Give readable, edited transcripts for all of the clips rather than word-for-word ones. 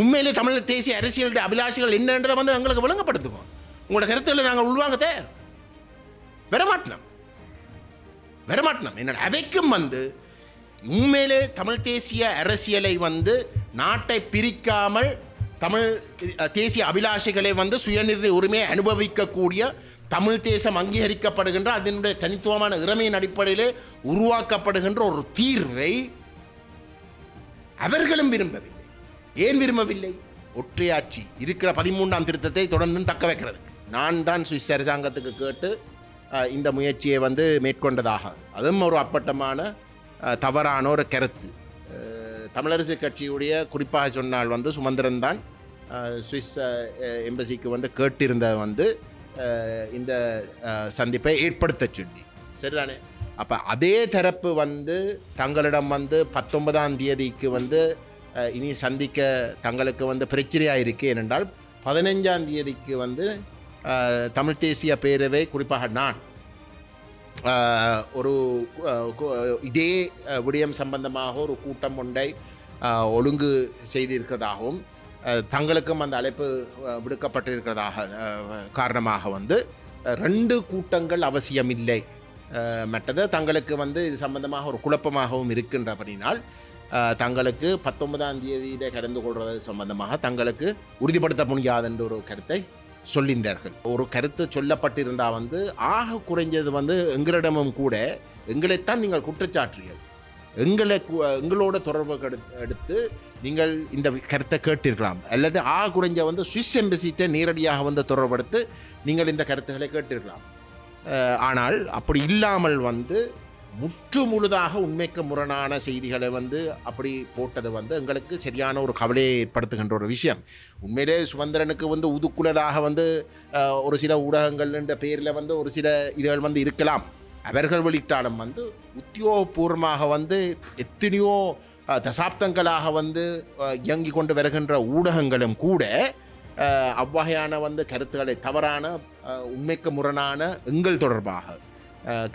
உண்மையிலே தமிழ் தேசிய அரசியலுடைய அபிலாஷைகள் என்னன்றதை வந்து எங்களுக்கு விளங்கப்படுத்துவோம். உங்களோட கருத்துக்களை நாங்கள் உள்வாங்க தயார். வரமாட்டோம் என்ன அவைக்கும் வந்து உண்மையிலே தமிழ் தேசிய அரசியலை வந்து நாட்டை பிரிக்காமல் தமிழ் தேசிய அபிலாஷைகளை வந்து சுயநிர்ணய உரிமையை அனுபவிக்கக்கூடிய தமிழ் தேசம் அங்கீகரிக்கப்படுகின்ற அதனுடைய தனித்துவமான இறமையின் அடிப்படையிலே உருவாக்கப்படுகின்ற ஒரு தீர்வை அவர்களும் விரும்பவில்லை. ஏன் விரும்பவில்லை? ஒற்றையாட்சி இருக்கிற 13ஆம் திருத்தத்தை தொடர்ந்து தக்க வைக்கிறதுக்கு. நான் தான் சுவிஸ் அரசாங்கத்துக்கு கேட்டு இந்த முயற்சியை வந்து மேற்கொண்டதாக, அதுவும் ஒரு அப்பட்டமான தவறான ஒரு கருத்து. தமிழரசு கட்சியுடைய குறிப்பாக சொன்னால் வந்து சுமந்திரன் தான் சுவிஸ் எம்பசிக்கு வந்து கேட்டிருந்த வந்து இந்த சந்திப்பை ஏற்படுத்த சொல்லி, சரிதானே? அப்போ அதே தரப்பு வந்து தங்களிடம் வந்து 19ஆம் தேதிக்கு வந்து இனி சந்திக்க தங்களுக்கு வந்து பிரச்சனையாக இருக்குது. ஏனென்றால் 15ஆம் தேதிக்கு வந்து தமிழ் தேசிய பேரவை குறிப்பாக நான் ஒரு இதே விடயம் சம்பந்தமாக ஒரு கூட்டம் ஒன்றை ஒழுங்கு செய்திருக்கிறதாகவும் தங்களுக்கும் அந்த அழைப்பு விடுக்கப்பட்டிருக்கிறதாக காரணமாக வந்து 2 கூட்டங்கள் அவசியமில்லை. மற்றது தங்களுக்கு வந்து இது சம்பந்தமாக ஒரு குழப்பமாகவும் இருக்கின்றபடினால் தங்களுக்கு 19ஆம் தேதியிலே கலந்து கொள்வது சம்பந்தமாக தங்களுக்கு உறுதிப்படுத்த முடியாது என்ற ஒரு கருத்தை சொல்லியிருந்தார்கள். ஒரு கருத்து சொல்லப்பட்டிருந்தால் வந்து ஆக குறைஞ்சது வந்து எங்களிடமும் கூட எங்களைத்தான் நீங்கள் குற்றச்சாட்டுறீர்கள், எங்களோட தொடர்பு எடுத்து நீங்கள் இந்த கருத்தை கேட்டிருக்கலாம், அல்லது ஆக குறைஞ்ச வந்து சுவிஸ் எம்பசிட்டை நேரடியாக வந்து தொடர்படுத்து நீங்கள் இந்த கருத்துக்களை கேட்டிருக்கலாம். ஆனால் அப்படி இல்லாமல் வந்து முற்று முழுதாக உண்மைக்கு முரணான செய்திகளை வந்து அப்படி போட்டது வந்து எங்களுக்கு சரியான ஒரு கவலையை ஏற்படுத்துகின்ற ஒரு விஷயம். உண்மையிலே சுமந்திரனுக்கு வந்து உதுக்குலராக வந்து ஒரு சில ஊடகங்கள் என்ற பேரில் வந்து ஒரு சில இதுகள் வந்து இருக்கலாம். அவர்கள் வெளியிட்டாலும் வந்து உத்தியோகபூர்வமாக வந்து எத்தனையோ தசாப்தங்களாக வந்து இயங்கி கொண்டு வருகின்ற ஊடகங்களும் கூட அவ்வகையான வந்து கருத்துக்களை தவறான உண்மைக்கு முரணான எங்கள் தொடர்பாக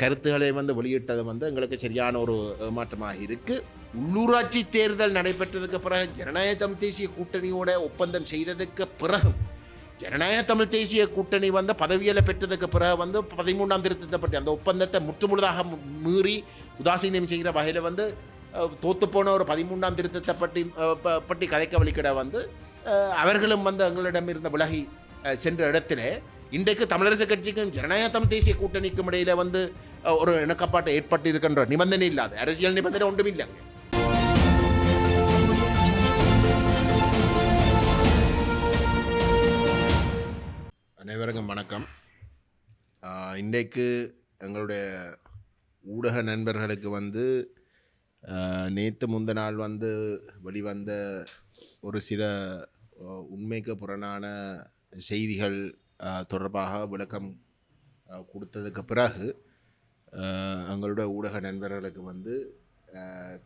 கருத்துக்களை வந்து வெளியிட்டது வந்து எங்களுக்கு சரியான ஒரு ஏமாற்றமாக இருக்குது. உள்ளூராட்சி தேர்தல் நடைபெற்றதுக்கு பிறகு ஜனநாயக தமிழ் தேசிய கூட்டணியோட ஒப்பந்தம் செய்ததுக்கு பிறகு ஜனநாயக தமிழ் தேசிய கூட்டணி வந்து பதவியில் பெற்றதுக்கு பிறகு வந்து 13ஆம் திருத்தத்தை பற்றி அந்த ஒப்பந்தத்தை முற்றுமுழுதாக மீறி உதாசீனம் செய்கிற வகையில் வந்து தோத்துப்போன ஒரு 13ஆம் திருத்தத்தை பற்றி கதைக்க வழிக்கிட வந்து அவர்களும் வந்து எங்களிடமிருந்த விலகி சென்ற இடத்துல இன்றைக்கு தமிழரசு கட்சிக்கும் ஜனநாயக தமிழ் தேசிய கூட்டணிக்கும் இடையில வந்து ஒரு இணக்கப்பாட்டை ஏற்பட்டு இருக்கின்ற நிபந்தனை இல்லாத அரசியல் நிபந்தனை ஒன்றும் இல்லைங்க. அனைவருக்கும் வணக்கம். இன்றைக்கு எங்களுடைய ஊடக நண்பர்களுக்கு வந்து நேற்று முந்த நாள் வந்து வெளிவந்த ஒரு சில உண்மைக்கு புறனான செய்திகள் தொடர்பாக விளக்கம் கொடுத்ததுக்கு பிறகு எங்களுடைய ஊடக நண்பர்களுக்கு வந்து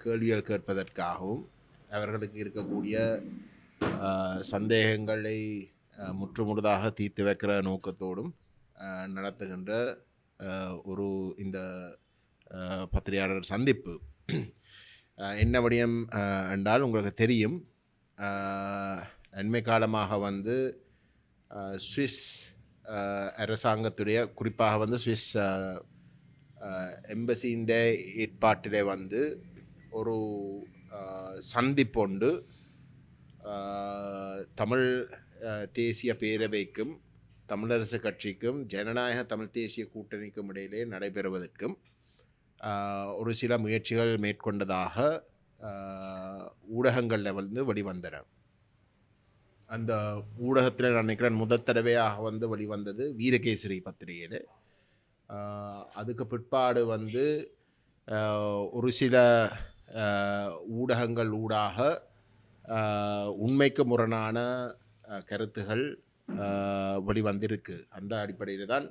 கேள்விகள் கேட்பதற்காகவும் அவர்களுக்கு இருக்கக்கூடிய சந்தேகங்களை முற்றுமுழுதாக தீர்த்து வைக்கிற நோக்கத்தோடும் நடத்துகின்ற ஒரு இந்த பத்திரிகையாளர் சந்திப்பு. என்ன விடயம் என்றால் உங்களுக்கு தெரியும், அண்மை காலமாக வந்து சுவிஸ் அரசாங்கத்துடைய குறிப்பாக வந்து சுவிஸ் எம்பசியின் ஏற்பாட்டிலே வந்து ஒரு சந்திப்பொண்டு தமிழ் தேசிய பேரவைக்கும் தமிழரசு கட்சிக்கும் ஜனநாயக தமிழ் தேசிய கூட்டணிக்கும் இடையிலே நடைபெறுவதற்கும் ஒரு சில முயற்சிகள் மேற்கொண்டதாக ஊடகங்களில் வந்து வெளிவந்தன. அந்த ஊடகத்தில் நான் நினைக்கிறேன் முதல் தடவையாக வந்து வெளிவந்தது வீரகேசரி பத்திரிகையில். அதுக்கு பிற்பாடு வந்து ஒரு சில ஊடகங்கள் ஊடாக உண்மைக்கு முரணான கருத்துகள் வெளிவந்திருக்கு. அந்த அடிப்படையில் தான்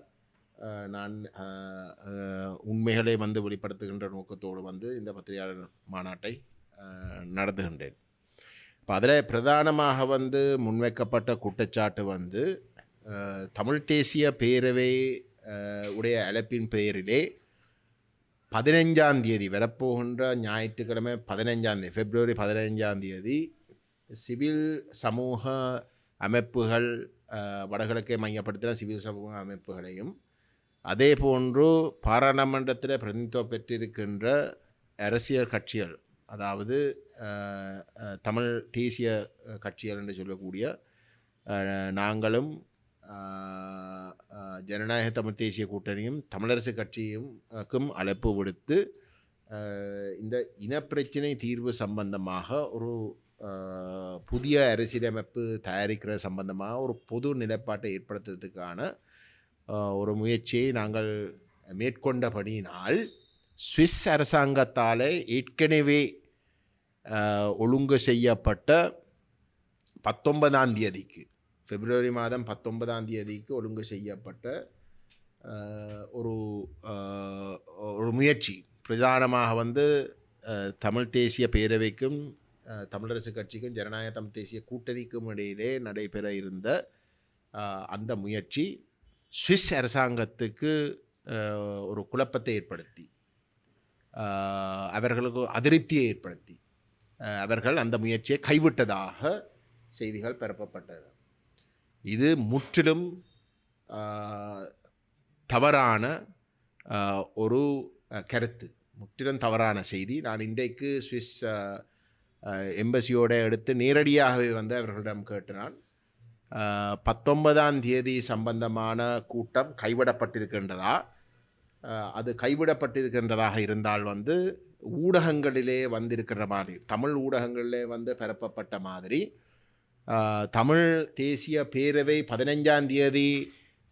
நான் உண்மைகளை வந்து வெளிப்படுத்துகின்ற நோக்கத்தோடு வந்து இந்த பத்திரிகையாளர் மாநாட்டை நடத்துகின்றேன். இப்போ அதில் பிரதானமாக வந்து முன்வைக்கப்பட்ட குற்றச்சாட்டு வந்து தமிழ் தேசிய பேரவை உடைய அழைப்பின் பெயரிலே 15ஆம் தேதி வரப்போகின்ற ஞாயிற்றுக்கிழமை 15ஆம் தேதி February 15ஆம் தேதி சிவில் சமூக அமைப்புகள் வடகிழக்கை மையப்படுத்தின சிவில் சமூக அமைப்புகளையும் அதே போன்று பாராளுமன்றத்தில் பிரதிநிதித்துவம் பெற்றிருக்கின்ற அரசியல் கட்சிகள், அதாவது தமிழ் தேசிய கட்சிகள் என்று சொல்லக்கூடிய நாங்களும் ஜனநாயக தமிழ் தேசிய கூட்டணியும் தமிழரசு கட்சியும்க்கும் அழைப்பு விடுத்து இந்த இனப்பிரச்சினை தீர்வு சம்பந்தமாக ஒரு புதிய அரசியலமைப்பு தயாரிக்கிற சம்பந்தமாக ஒரு பொது நிலைப்பாட்டை ஏற்படுத்துறதுக்கான ஒரு முயற்சியை நாங்கள் மேற்கொண்டபடியினால் சுவிஸ் அரசாங்கத்தால் ஏற்கனவே ஒழுங்கு செய்யப்பட்ட 19ஆம் தேதிக்கு பிப்ரவரி மாதம் 19ஆம் தேதிக்கு ஒழுங்கு செய்யப்பட்ட ஒரு முயற்சி பிரதானமாக தமிழ் தேசிய பேரவைக்கும் தமிழரசு கட்சிக்கும் ஜனநாயக தமிழ் தேசிய கூட்டணிக்கும் இடையிலே நடைபெற இருந்த அந்த முயற்சி சுவிஸ் அரசாங்கத்துக்கு ஒரு குழப்பத்தை ஏற்படுத்தி அவர்களுக்கு அதிருப்தியை ஏற்படுத்தி அவர்கள் அந்த முயற்சியை கைவிட்டதாக செய்திகள் பரப்பப்பட்டது. இது முற்றிலும் தவறான ஒரு கருத்து, முற்றிலும் தவறான செய்தி. நான் இன்றைக்கு சுவிஸ் எம்பசியோடு எடுத்து நேரடியாகவே அவர்களிடம் கேட்டினான். 19ஆம் தேதி சம்பந்தமான கூட்டம் கைவிடப்பட்டிருக்கின்றதா? அது கைவிடப்பட்டிருக்கின்றதாக இருந்தால் ஊடகங்களிலே வந்திருக்கிற மாதிரி, தமிழ் ஊடகங்களிலே பரப்பப்பட்ட மாதிரி தமிழ் தேசிய பேரவை 15ஆம் தேதி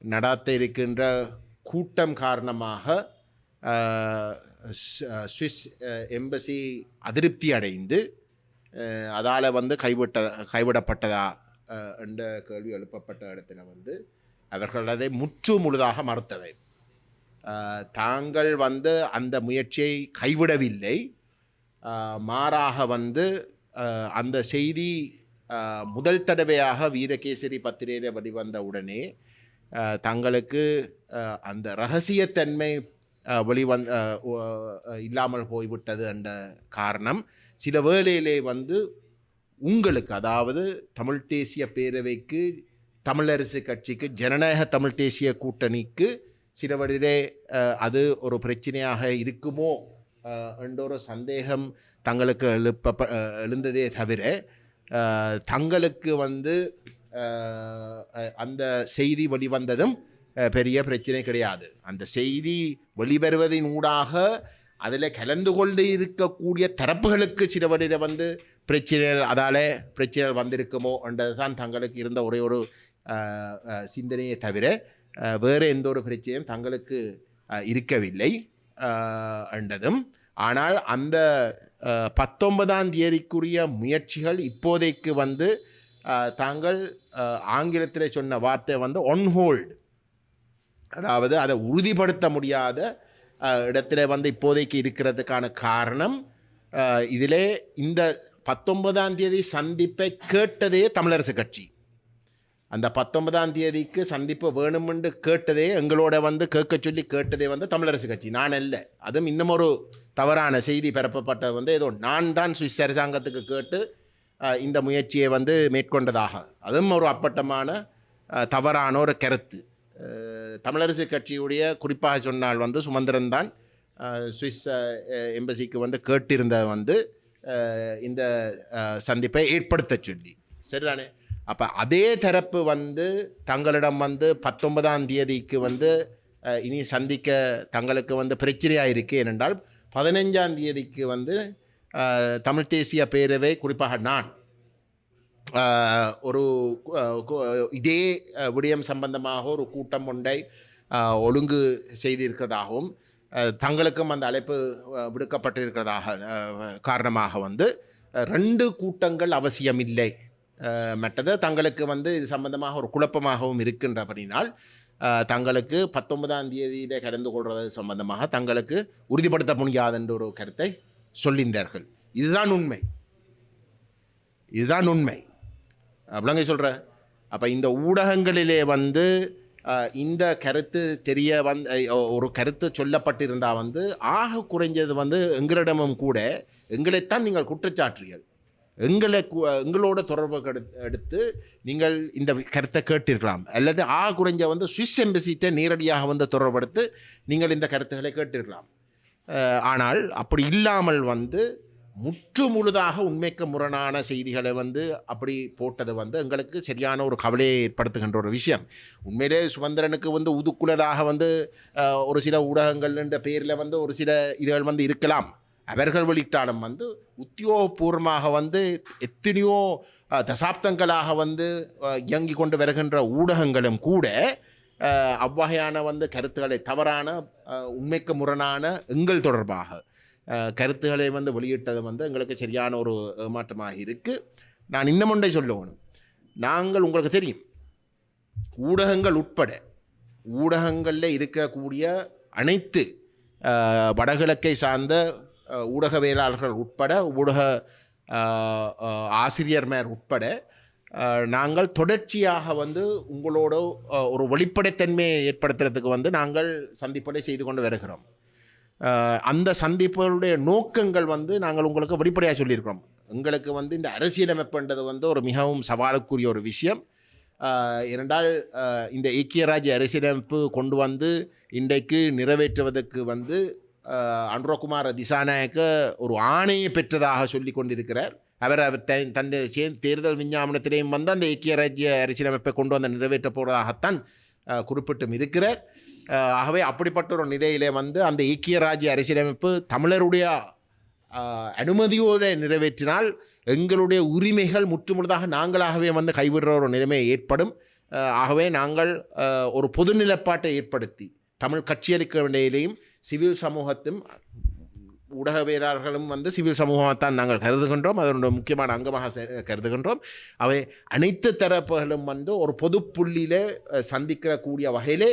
நடாத்த இருக்கின்ற கூட்டம் காரணமாக சுவிஸ் எம்பசி அதிருப்தி அடைந்து அதால் கைவிடப்பட்டதா என்ற கேள்வி எழுப்பப்பட்ட இடத்துல அவர்கள் அதை முற்று முழுதாக மறுத்தவை. தாங்கள் அந்த முயற்சியை கைவிடவில்லை, மாறாக அந்த செய்தி முதல் தடவையாக வீரகேசரி பத்திரிகையில் வெளிவந்த உடனே தங்களுக்கு அந்த இரகசியத்தன்மை இல்லாமல் போய்விட்டது என்ற காரணம் சில வேளையிலே உங்களுக்கு, அதாவது தமிழ் தேசிய பேரவைக்கு, தமிழரசு கட்சிக்கு, ஜனநாயக தமிழ் தேசிய கூட்டணிக்கு சில வழியிலே அது ஒரு பிரச்சனையாக இருக்குமோ என்ற ஒரு சந்தேகம் தங்களுக்கு எழுந்ததே தவிர தங்களுக்கு அந்த செய்தி வெளிவந்ததும் பெரிய பிரச்சனை கிடையாது. அந்த செய்தி வெளிவருவதின் ஊடாக அதில் கலந்து கொண்டு இருக்கக்கூடிய தரப்புகளுக்கு சில வழியில் பிரச்சனைகள், அதால் பிரச்சனைகள் வந்திருக்குமோ என்றது தான் தங்களுக்கு இருந்த ஒரே ஒரு சிந்தனையை தவிர வேறு எந்த ஒரு பிரச்சனையும் தங்களுக்கு இருக்கவில்லை என்றதும். ஆனால் அந்த 19ஆம் தேதிக்குரிய முயற்சிகள் இப்போதைக்கு தாங்கள் ஆங்கிலத்தில் சொன்ன வார்த்தை ஒன் ஹோல்டு, அதாவது அதை உறுதிப்படுத்த முடியாத இடத்துல இப்போதைக்கு இருக்கிறதுக்கான காரணம் இதிலே இந்த 19ஆம் தேதி சந்திப்பை கேட்டதே தமிழரசு கட்சி. அந்த 19ஆம் தேதிக்கு சந்திப்பு வேணுமென்று கேட்டதே, எங்களோட கேட்க சொல்லி கேட்டதே தமிழரசு கட்சி, நான் அல்ல. அதுவும் இன்னும் ஒரு தவறான செய்தி பரப்பப்பட்டது ஏதோ நான் தான் சுவிஸ் அரசாங்கத்துக்கு கேட்டு இந்த முயற்சியை மேற்கொண்டதாக, அதுவும் ஒரு அப்பட்டமான தவறான ஒரு கருத்து. தமிழரசு கட்சியுடைய குறிப்பாக சொன்னால் சுமந்திரன் தான் சுவிஸ் எம்பசிக்கு கேட்டிருந்த இந்த சந்திப்பை ஏற்படுத்த சொல்லி, சரிதானே? அப்போ அதே தரப்பு தங்களிடம் 19ஆம் தேதிக்கு இனி சந்திக்க தங்களுக்கு பிரச்சனையாக இருக்குது. ஏனென்றால் 15ஆம் தேதிக்கு தமிழ் தேசிய பேரவை, குறிப்பாக நான் ஒரு இதே விடயம் சம்பந்தமாக ஒரு கூட்டம் ஒன்றை ஒழுங்கு செய்திருக்கிறதாகவும் தங்களுக்கும் அந்த அழைப்பு விடுக்கப்பட்டிருக்கிறதாக காரணமாக 2 கூட்டங்கள் அவசியமில்லை. மற்றது தங்களுக்கு இது சம்பந்தமாக ஒரு குழப்பமாகவும் இருக்கின்றபடினால் தங்களுக்கு 19ஆம் தேதியில் கலந்து கொள்வது சம்பந்தமாக தங்களுக்கு உறுதிப்படுத்த முடியாது என்ற ஒரு கருத்தை சொல்லியிருந்தார்கள். இதுதான் உண்மை, இதுதான் உண்மை. அப்படிங்க சொல்கிற. அப்போ இந்த ஊடகங்களிலே இந்த கருத்து தெரிய ஒரு கருத்து சொல்லப்பட்டிருந்தால் ஆக குறைஞ்சது எங்களிடமும் கூட எங்களைத்தான் நீங்கள் குற்றச்சாட்டுறீர்கள். எங்களோட தொடர்பு எடுத்து நீங்கள் இந்த கருத்தை கேட்டிருக்கலாம், அல்லது குறைஞ்ச வந்து சுவிஸ் எம்பசிட்ட நேரடியாக வந்து தொடர்படுத்து நீங்கள் இந்த கருத்துக்களை கேட்டிருக்கலாம். ஆனால் அப்படி இல்லாமல் வந்து முற்று முழுதாக உண்மைக்கு முரணான செய்திகளை வந்து அப்படி போட்டது வந்து எங்களுக்கு சரியான ஒரு கவலையை ஏற்படுத்துகின்ற ஒரு விஷயம். உண்மையிலே சுமந்திரனுக்கு வந்து உதுக்குழலாக வந்து ஒரு சில ஊடகங்கள் என்ற பெயரில் வந்து ஒரு சில இதுகள் வந்து இருக்கலாம். அவர்கள் வெளியிட்டாலும் வந்து உத்தியோகபூர்வமாக வந்து எத்தனையோ தசாப்தங்களாக வந்து இயங்கி கொண்டு வருகின்ற ஊடகங்களும் கூட அவ்வகையான வந்து கருத்துக்களை தவறான உண்மைக்கு முரணான எங்கள் தொடர்பாக கருத்துக்களை வந்து வெளியிட்டது வந்து எங்களுக்கு சரியான ஒரு ஏமாற்றமாக இருக்குது. நான் இன்னும் ஒன்றை சொல்லணும். நாங்கள் உங்களுக்கு தெரியும், ஊடகங்கள் உட்பட ஊடகங்களில் இருக்கக்கூடிய அனைத்து வடகிழக்கை சார்ந்த ஊடகவியலாளர்கள் உட்பட ஊடக ஆசிரியர்மார் உட்பட நாங்கள் தொடர்ச்சியாக வந்து உங்களோட ஒரு வெளிப்படைத்தன்மையை ஏற்படுத்துறதுக்கு வந்து நாங்கள் சந்திப்படை செய்து கொண்டு வருகிறோம். அந்த சந்திப்புடைய நோக்கங்கள் வந்து நாங்கள் உங்களுக்கு வெளிப்படையாக சொல்லியிருக்கிறோம். எங்களுக்கு வந்து இந்த அரசியலமைப்புன்றது வந்து ஒரு மிகவும் சவாலுக்குரிய ஒரு விஷயம். ஏனென்றால் இந்த ஐக்கிய ராஜ்ய அரசியலமைப்பு கொண்டு வந்து இன்றைக்கு நிறைவேற்றுவதற்கு வந்து அனுரகுமார திசாநாயக்க ஒரு ஆணையை பெற்றதாக சொல்லி கொண்டிருக்கிறார். அவர் தன்னுடைய தேர்தல் விஞ்ஞாபனத்திலேயும் வந்து அந்த ஐக்கிய ராஜ்ய அரசியலமைப்பை கொண்டு வந்து நிறைவேற்ற போவதாகத்தான் குறிப்பிட்டும் இருக்கிறார். ஆகவே அப்படிப்பட்ட ஒரு நிலையிலே வந்து அந்த ஐக்கிய ராஜ்ய அரசியலமைப்பு தமிழருடைய அனுமதியோடு நிறைவேற்றினால் எங்களுடைய உரிமைகள் முற்றுமுழுதாக நாங்களாகவே வந்து கைவிடுற ஒரு நிலைமை ஏற்படும். ஆகவே நாங்கள் ஒரு பொது நிலைப்பாட்டை ஏற்படுத்தி தமிழ் கட்சிகளுக்கு இடையிலேயும் சிவில் சமூகத்தும் ஊடகவியலாளர்களும் வந்து சிவில் சமூகத்தான் நாங்கள் கருதுகின்றோம், அதனுடைய முக்கியமான அங்கமாக கருதுகின்றோம். அவை அனைத்து தரப்புகளும் வந்து ஒரு பொது புள்ளியில் சந்திக்கிற கூடிய வகையிலே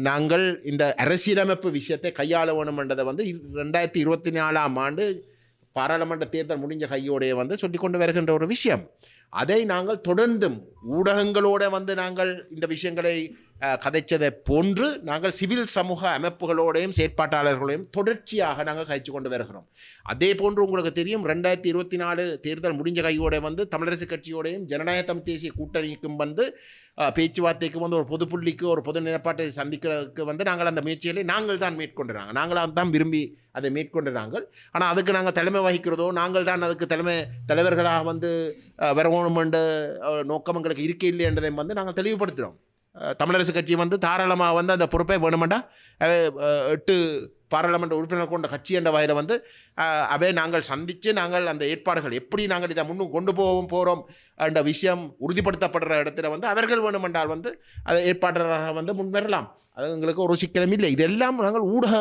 நாங்கள் இந்த அரசியலமைப்பு விஷயத்தை கையாள வேணும் என்றதை வந்து 2024ஆம் ஆண்டு பாராளுமன்ற தேர்தல் முடிஞ்ச கையோடைய வந்து சொல்லி கொண்டு வருகின்ற ஒரு விஷயம். அதை நாங்கள் தொடர்ந்தும் ஊடகங்களோடு வந்து நாங்கள் இந்த விஷயங்களை கதைச்சதை போன்று நாங்கள் சிவில் சமூக அமைப்புகளோடையும் செயற்பாட்டாளர்களையும் தொடர்ச்சியாக நாங்கள் கழிச்சு கொண்டு வருகிறோம். அதே போன்று உங்களுக்கு தெரியும், 2024 தேர்தல் முடிஞ்ச கையோட வந்து தமிழரசு கட்சியோடையும் ஜனநாயக தமிழ் தேசிய கூட்டணிக்கும் வந்து பேச்சுவார்த்தைக்கு வந்து ஒரு பொது புள்ளிக்கு ஒரு பொது நிலைப்பாட்டை சந்திக்கிறதுக்கு வந்து நாங்கள் அந்த முயற்சிகளை நாங்கள் தான் மேற்கொண்டுறாங்க. நாங்களாக தான் விரும்பி அதை மேற்கொண்டுறாங்க. ஆனால் அதுக்கு நாங்கள் தலைமை வகிக்கிறதோ நாங்கள் தான் அதுக்கு தலைவர்களாக வந்து வரணும் என்ற நோக்கம் எங்களுக்கு இருக்கே இல்லை என்றதை வந்து நாங்கள் தெளிவுபடுத்துகிறோம். தமிழரசு கட்சி வந்து தாராளமாக வந்து அந்த பொறுப்பை வேணுமெண்டா 8 பாராளுமன்ற உறுப்பினர் கொண்ட கட்சி என்ற வகையில் வந்து அவை நாங்கள் சந்தித்து நாங்கள் அந்த ஏற்பாடுகள் எப்படி நாங்கள் இதை முன்னும் கொண்டு போகிறோம் என்ற விஷயம் உறுதிப்படுத்தப்படுற இடத்துல வந்து அவர்கள் வேணுமென்றால் வந்து அதை ஏற்பாட்டாளராக வந்து முன்வரலாம். அது எங்களுக்கு ஒரு சிக்கலும் இல்லை. இதெல்லாம் நாங்கள் ஊடக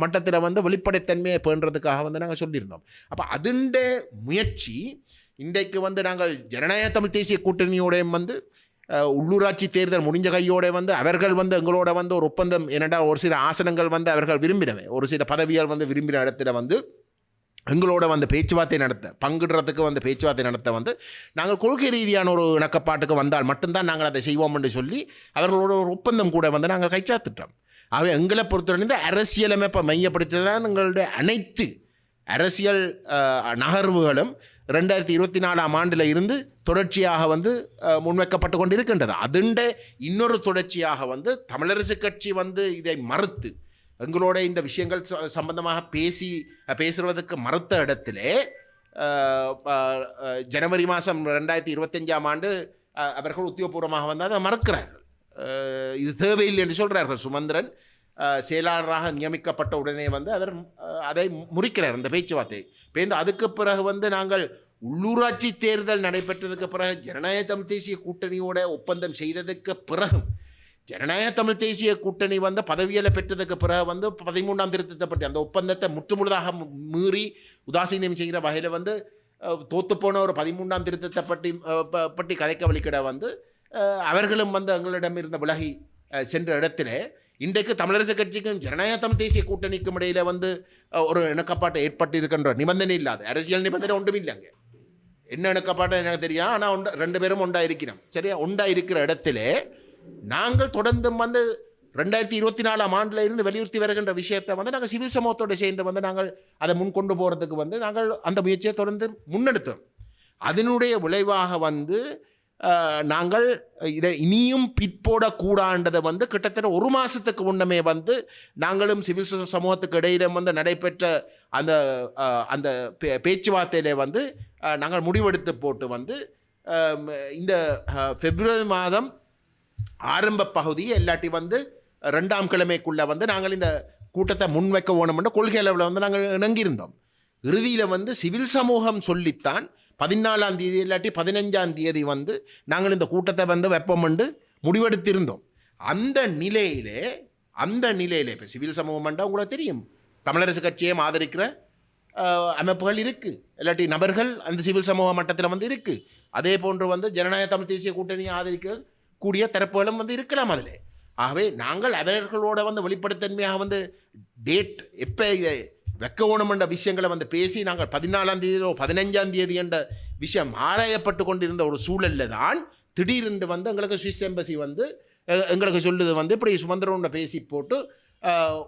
மட்டத்தில் வந்து வெளிப்படைத்தன்மையை பேணுறதுக்காக வந்து நாங்கள் சொல்லியிருந்தோம். அப்போ அதுண்ட முயற்சி இன்றைக்கு வந்து நாங்கள் ஜனநாயக தமிழ் தேசிய கூட்டணியோடையும் வந்து உள்ளூராட்சி தேர்தல் முடிஞ்ச கையோட வந்து அவர்கள் வந்து எங்களோட வந்து ஒரு ஒப்பந்தம் என்னென்றால் ஒரு சில ஆசனங்கள் வந்து அவர்கள் விரும்பினவை, ஒரு சில பதவியால் வந்து விரும்பின இடத்துல வந்து எங்களோட வந்து பேச்சுவார்த்தை நடத்த பங்கிடுறதுக்கு வந்து பேச்சுவார்த்தை நடத்த வந்து நாங்கள் கொள்கை ரீதியான ஒரு இணக்கப்பாட்டுக்கு வந்தால் மட்டும்தான் நாங்கள் அதை செய்வோம் என்று சொல்லி அவர்களோட ஒரு ஒப்பந்தம் கூட வந்து நாங்கள் கைச்சாத்துட்டோம். ஆகவே எங்களை பொறுத்தவரை அரசியலமைப்பை மையப்படுத்தி தான் எங்களுடைய அனைத்து அரசியல் நகர்வுகளும் 2024ஆம் ஆண்டில் இருந்து தொடர்ச்சியாக வந்து முன்வைக்கப்பட்டு கொண்டு இருக்கின்றது. அதுண்ட இன்னொரு தொடர்ச்சியாக வந்து தமிழரசு கட்சி வந்து இதை மறுத்து எங்களோட இந்த விஷயங்கள் சம்பந்தமாக பேசுவதற்கு மறுத்த இடத்திலே ஜனவரி மாதம் 2025ஆம் ஆண்டு அவர்கள் உத்தியோகபூர்வமாக வந்து அதை மறுக்கிறார்கள். இது தேவையில்லை என்று சொல்கிறார்கள். சுமந்திரன் செயலாளராக நியமிக்கப்பட்ட உடனே வந்து அவர் அதை முறிக்கிறார் அந்த பேச்சுவார்த்தை. அதுக்கு பிறகு வந்து நாங்கள் உள்ளூராட்சி தேர்தல் நடைபெற்றதுக்கு பிறகு ஜனநாயக தமிழ் தேசிய கூட்டணியோட ஒப்பந்தம் செய்ததுக்கு பிறகு ஜனநாயக தமிழ் தேசிய கூட்டணி வந்து பதவியில் பெற்றதுக்கு பிறகு வந்து 13ஆம் திருத்தத்தை பற்றி அந்த ஒப்பந்தத்தை முற்றுமுழுதாக மீறி உதாசீனம் செய்கிற வகையில் வந்து தோத்துப்போன ஒரு 13ஆம் திருத்தத்தை பற்றி கதைக்க வழிக்கிட வந்து அவர்களும் வந்து எங்களிடம் இருந்த விலகி சென்ற இடத்துல இன்றைக்கு தமிழரசு கட்சிக்கும் ஜனநாயக தமிழ் தேசிய கூட்டணிக்கும் இடையில வந்து ஒரு இணக்கப்பாட்டை ஏற்பட்டு இருக்கின்ற நிபந்தனை இல்லாத அரசியல் நிபந்தனை ஒன்றும் இல்லைங்க. என்ன இணக்கப்பாட்டை எனக்கு தெரியும், ஆனால் 2 பேரும் ஒன்றா இருக்கிறோம். சரியா, ஒன்றா இருக்கிற இடத்துல நாங்கள் தொடர்ந்து வந்து 2024ஆம் ஆண்டில் இருந்து வலியுறுத்தி வருகின்ற விஷயத்தை வந்து நாங்கள் சிவில் சமூகத்தோடு சேர்ந்து வந்து நாங்கள் அதை முன்கொண்டு போகிறதுக்கு வந்து நாங்கள் அந்த முயற்சியை தொடர்ந்து முன்னெடுத்தோம். அதனுடைய விளைவாக வந்து நாங்கள் இதை இனியும் பிற்போடக்கூடாண்டதை வந்து கிட்டத்தட்ட ஒரு மாதத்துக்கு முன்னமே வந்து நாங்களும் சிவில் சமூகத்துக்கு இடையில வந்து நடைபெற்ற அந்த அந்த பேச்சுவார்த்தையிலே வந்து நாங்கள் முடிவெடுத்து போட்டு வந்து இந்த பிப்ரவரி மாதம் ஆரம்ப பகுதி எல்லாட்டி வந்து 2ஆம் கிழமைக்குள்ளே வந்து நாங்கள் இந்த கூட்டத்தை முன்வைக்க வேணும்ன்ற கொள்கை அளவில் வந்து நாங்கள் இணங்கியிருந்தோம். இறுதியில் வந்து சிவில் சமூகம் சொல்லித்தான் 14ஆம் தேதி இல்லாட்டி 15ஆம் தேதி வந்து நாங்கள் இந்த கூட்டத்தை வந்து வெப்பமென்று முடிவெடுத்திருந்தோம். அந்த நிலையிலே இப்போ சிவில் சமூகம்ன்றா உங்களுக்கு தெரியும், தமிழரசு கட்சியை ஆதரிக்கிற அமைப்புகள் இருக்குது, இல்லாட்டி நபர்கள் அந்த சிவில் சமூக மட்டத்தில் வந்து இருக்குது. அதே போன்று வந்து ஜனநாயக தமிழ் தேசிய கூட்டணியை ஆதரிக்கக்கூடிய தரப்புகளும் வந்து இருக்கலாம் அதில். ஆகவே நாங்கள் அவர்களோட வந்து வெளிப்படைத்தன்மையாக வந்து டேட் எப்போ வெக்க வேணுமென்ற விஷயங்களை வந்து பேசி நாங்கள் 14ஆம் தேதியோ 15ஆம் தேதி என்ற விஷயம் ஆராயப்பட்டு கொண்டிருந்த ஒரு சூழலில் தான் திடீரென்று வந்து எங்களுக்கு சுவிஸ் எம்பசி வந்து எங்களுக்கு சொல்லுது வந்து இப்படி சுமந்திரனோட பேசி போட்டு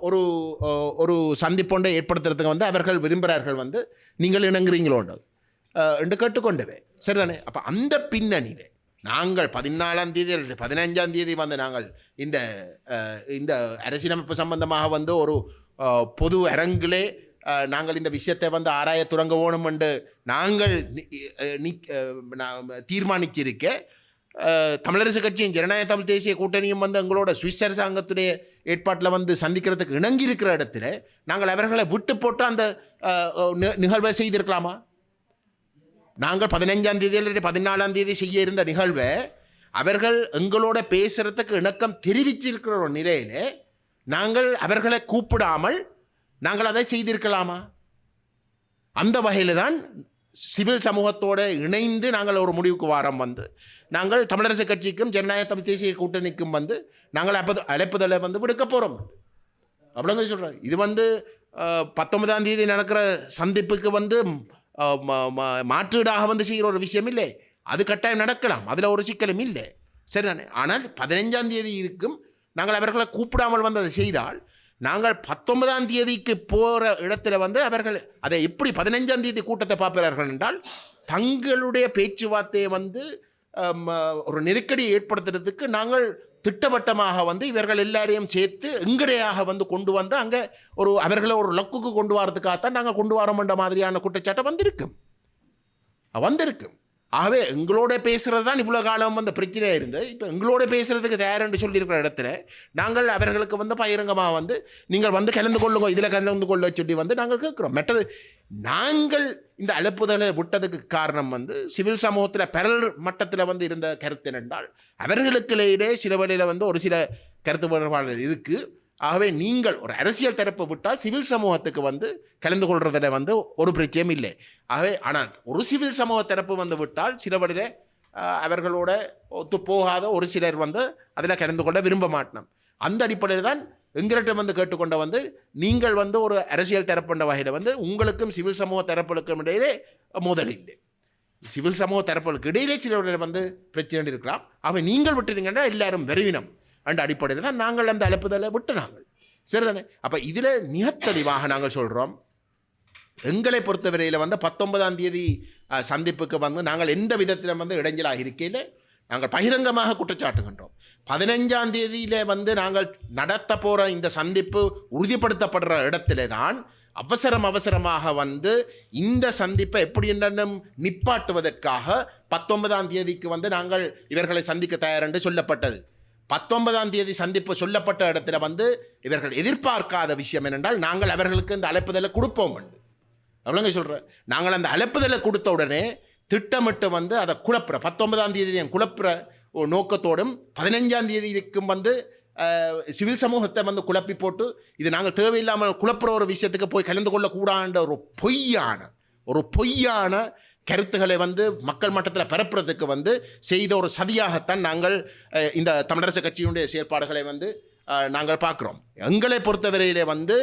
ஒரு ஒரு சந்திப்பொன்றை ஏற்படுத்துறதுக்கு வந்து அவர்கள் விரும்புகிறார்கள், வந்து நீங்கள் இணங்குறீங்களோன்றது என்று கேட்டுக்கொண்டவே சரிதானே. அப்போ அந்த பின்னணியில் நாங்கள் 14ஆம் தேதி 15ஆம் தேதி வந்து நாங்கள் இந்த இந்த அரசியலமைப்பு சம்பந்தமாக வந்து ஒரு பொது அரங்கிலே நாங்கள் இந்த விஷயத்தை வந்து ஆராய தொடங்க வேணும் என்று நாங்கள் தீர்மானிச்சிருக்க தமிழரசு கட்சியும் ஜனநாயக தமிழ் தேசிய கூட்டணியும் வந்து எங்களோட சுவிஸ் அரசாங்கத்துடைய ஏற்பாட்டில் வந்து சந்திக்கிறதுக்கு இணங்கி இருக்கிற இடத்துல நாங்கள் அவர்களை விட்டு போட்டு அந்த நிகழ்வை செய்திருக்கலாமா? நாங்கள் 15ஆம் தேதி அல்லது 14ஆம் தேதி செய்ய இருந்த நிகழ்வை அவர்கள் எங்களோட பேசுகிறதுக்கு இணக்கம் தெரிவிச்சிருக்கிற ஒரு நிலையில் நாங்கள் அவர்களை கூப்பிடாமல் நாங்கள் அதை செய்திருக்கலாமா? அந்த வகையில் தான் சிவில் சமூகத்தோடு இணைந்து நாங்கள் ஒரு முடிவுக்கு வாரம் வந்து நாங்கள் தமிழரசு கட்சிக்கும் ஜனநாயக தமிழ் தேசிய கூட்டணிக்கும் வந்து நாங்கள் அழைப்புதலை வந்து விடுக்க போகிறோம் அப்படிங்க சொல்கிறேன். இது வந்து 19ஆம் தேதி நடக்கிற சந்திப்புக்கு வந்து மாற்றீடாக வந்து செய்கிற ஒரு விஷயம் இல்லை, அது கட்டாயம் நடக்கலாம், அதில் ஒரு சிக்கலும் இல்லை சரிதானே. ஆனால் 15ஆம் தேதி இருக்கும் நாங்கள் அவர்களை கூப்பிடாமல் வந்து அதை செய்தால் நாங்கள் 19ஆம் தேதிக்கு போகிற இடத்துல வந்து அவர்கள் அதை எப்படி 15ஆம் தேதி கூட்டத்தை பார்ப்பார்கள் என்றால் தங்களுடைய பேச்சுவார்த்தையை வந்து ஒரு நெருக்கடியை ஏற்படுத்துறதுக்கு நாங்கள் திட்டவட்டமாக வந்து இவர்கள் எல்லாரையும் சேர்த்து எங்கடையாக வந்து கொண்டு வந்து அங்கே ஒரு அவர்களை ஒரு லக்குக்கு கொண்டு வரதுக்காகத்தான் நாங்கள் கொண்டு வரோம்ன்ற மாதிரியான குற்றச்சாட்டை வந்திருக்கும். ஆகவே எங்களோட பேசுகிறது தான் இவ்வளோ காலம் வந்து பிரச்சனையாக இருந்து இப்போ எங்களோட பேசுகிறதுக்கு தயாரென்று சொல்லியிருக்கிற இடத்துல நாங்கள் அவர்களுக்கு வந்து பகிரங்கமாக வந்து நீங்கள் வந்து கலந்து கொள்ளுங்க, இதில் கலந்து கொள்ள சொல்லி வந்து நாங்கள் கேட்குறோம். மற்றது நாங்கள் இந்த அழைப்புதலை விட்டதுக்கு காரணம் வந்து சிவில் சமூகத்தில் பெரல் மட்டத்தில் வந்து இருந்த கருத்து என்னென்றால் அவர்களுக்கிடையே சில வழியில் வந்து ஒரு சில கருத்து வேறுபாடுகள் இருக்குது. ஆகவே நீங்கள் ஒரு அரசியல் தரப்பு விட்டால் சிவில் சமூகத்துக்கு வந்து கலந்து கொள்றதில் வந்து ஒரு பிரச்சனையும் இல்லை. ஆகவே ஆனால் ஒரு சிவில் சமூக தரப்பு வந்து விட்டால் சில வழியில் அவர்களோட ஒத்து போகாத ஒரு சிலர் வந்து அதில் கலந்து கொள்ள விரும்ப மாட்டோம். அந்த அடிப்படையில் தான் எங்கள்கிட்ட வந்து கேட்டுக்கொண்ட வந்து நீங்கள் வந்து ஒரு அரசியல் தரப்புன்ற வகையில் வந்து உங்களுக்கும் சிவில் சமூக தரப்புகளுக்கும் இடையிலே மோதல் இல்லை, சிவில் சமூக தரப்புகளுக்கு இடையிலே சில வந்து பிரச்சனை இருக்கலாம். அவை நீங்கள் விட்டுறீங்கன்னா எல்லாரும் விரைவினம் அந்த அடிப்படையில் தான் நாங்கள் அந்த அழைப்புதலை விட்டு நாங்கள் சரிதானே. அப்போ இதில் நிகத்தெளிவாக நாங்கள் சொல்கிறோம், எங்களை பொறுத்தவரையில் வந்து 19ஆம் தேதி சந்திப்புக்கு வந்து நாங்கள் எந்த விதத்தில் வந்து இடைஞ்சலாக இருக்கையில் நாங்கள் பகிரங்கமாக குற்றச்சாட்டுகின்றோம். 15ஆம் தேதியில் வந்து நாங்கள் நடத்த போகிற இந்த சந்திப்பு உறுதிப்படுத்தப்படுற இடத்துல தான் அவசரமாக வந்து இந்த சந்திப்பை எப்படி என்னென்னும் நிப்பாட்டுவதற்காக 19ஆம் தேதிக்கு வந்து நாங்கள் இவர்களை சந்திக்க தயார் என்று சொல்லப்பட்டது. 19ஆம் தேதி சந்திப்பு சொல்லப்பட்ட இடத்துல வந்து இவர்கள் எதிர்பார்க்காத விஷயம் என்னென்றால் நாங்கள் அவர்களுக்கு இந்த அழைப்புதலை கொடுப்போம் என்று அவ்வளோங்க சொல்கிறேன். நாங்கள் அந்த அழைப்புதலை கொடுத்த உடனே திட்டமிட்டு வந்து அதை குழப்புற 19ஆம் தேதி குழப்புற ஒரு நோக்கத்தோடும் 15ஆம் தேதிக்கும் வந்து சிவில் சமூகத்தை வந்து குழப்பி போட்டு இது நாங்கள் தேவையில்லாமல் குழப்புற ஒரு விஷயத்துக்கு போய் கலந்து கொள்ளக்கூடாத ஒரு பொய்யான கருத்துக்களை வந்து மக்கள் மட்டத்தில் பரப்புறதுக்கு வந்து செய்த ஒரு சதியாகத்தான் நாங்கள் இந்த தமிழரசு கட்சியினுடைய செயல்பாடுகளை வந்து நாங்கள் பார்க்குறோம். எங்களை பொறுத்தவரையிலே வந்து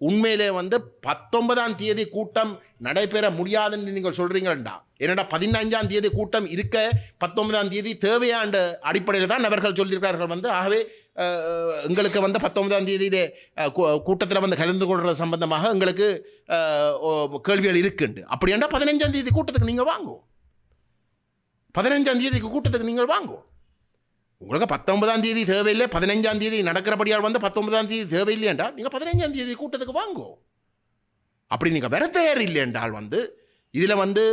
உண்மையிலே வந்து 19ஆம் தேதி கூட்டம் நடைபெற முடியாதுன்னு நீங்கள் சொல்கிறீங்களா? என்னடா 15ஆம் தேதி கூட்டம் இருக்க 19ஆம் தேதி தேவையான அடிப்படையில் தான் அவர்கள் சொல்லியிருக்கார்கள் வந்து. ஆகவே எங்களுக்கு வந்து 19ஆம் தேதியிலே கூட்டத்தில் வந்து கலந்து கொள்வது சம்பந்தமாக எங்களுக்கு கேள்விகள் இருக்குண்டு. அப்படியாண்டா 15ஆம் தேதி கூட்டத்துக்கு நீங்கள் வாங்குவோம். 15ஆம் தேதிக்கு கூட்டத்துக்கு நீங்கள் வாங்கோ. உங்களுக்கு 19ஆம் தேதி தேவையில்லை, 15ஆம் தேதி நடக்கிறபடியால் வந்து 19ஆம் தேதி தேவையில்லை என்றால் நீங்கள் 15ஆம் தேதி கூட்டத்துக்கு வாங்கோ. அப்படி நீங்கள் வர தயார் இல்லை என்றால் வந்து இதில் வந்து